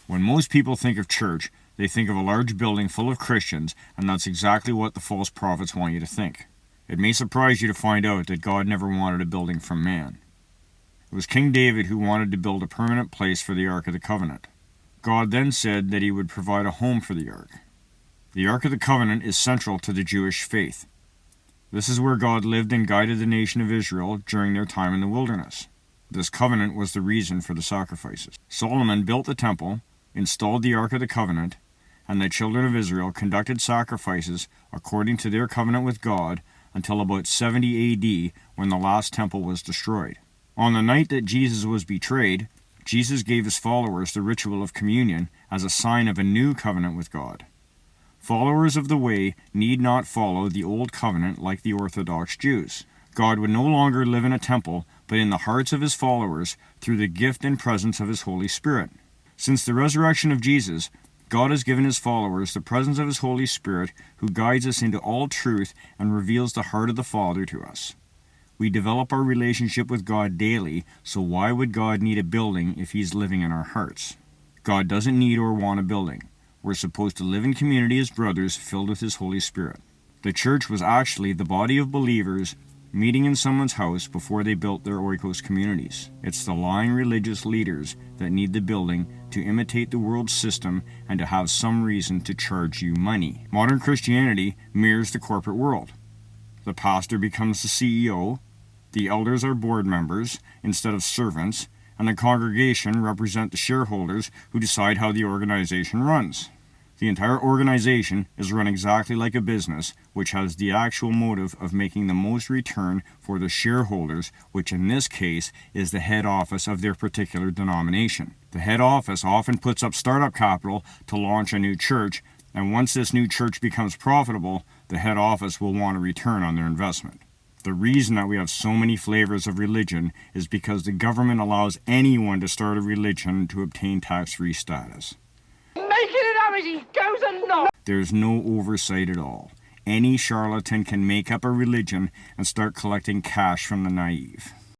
When most people think of church, they think of a large building full of Christians, and that's exactly what the false prophets want you to think. It may surprise you to find out that God never wanted a building from man. It was King David who wanted to build a permanent place for the Ark of the Covenant. God then said that he would provide a home for the Ark. The Ark of the Covenant is central to the Jewish faith. This is where God lived and guided the nation of Israel during their time in the wilderness. This covenant was the reason for the sacrifices. Solomon built the temple, installed the Ark of the Covenant, and the children of Israel conducted sacrifices according to their covenant with God until about 70 AD, when the last temple was destroyed. On the night that Jesus was betrayed, Jesus gave his followers the ritual of communion as a sign of a new covenant with God. Followers of the way need not follow the old covenant like the Orthodox Jews. God would no longer live in a temple, but in the hearts of his followers through the gift and presence of his Holy Spirit. Since the resurrection of Jesus, God has given his followers the presence of his Holy Spirit, who guides us into all truth and reveals the heart of the Father to us. We develop our relationship with God daily, so why would God need a building if he's living in our hearts? God doesn't need or want a building. We're supposed to live in community as brothers filled with his Holy Spirit. The church was actually the body of believers meeting in someone's house before they built their oikos communities. It's the lying religious leaders that need the building to imitate the world system and to have some reason to charge you money. Modern Christianity mirrors the corporate world. The pastor becomes the CEO, the elders are board members instead of servants, and the congregation represent the shareholders who decide how the organization runs. The entire organization is run exactly like a business, which has the actual motive of making the most return for the shareholders, which in this case is the head office of their particular denomination. The head office often puts up startup capital to launch a new church, and once this new church becomes profitable, the head office will want a return on their investment. The reason that we have so many flavors of religion is because the government allows anyone to start a religion to obtain tax-free status. There's no oversight at all. Any charlatan can make up a religion and start collecting cash from the naive.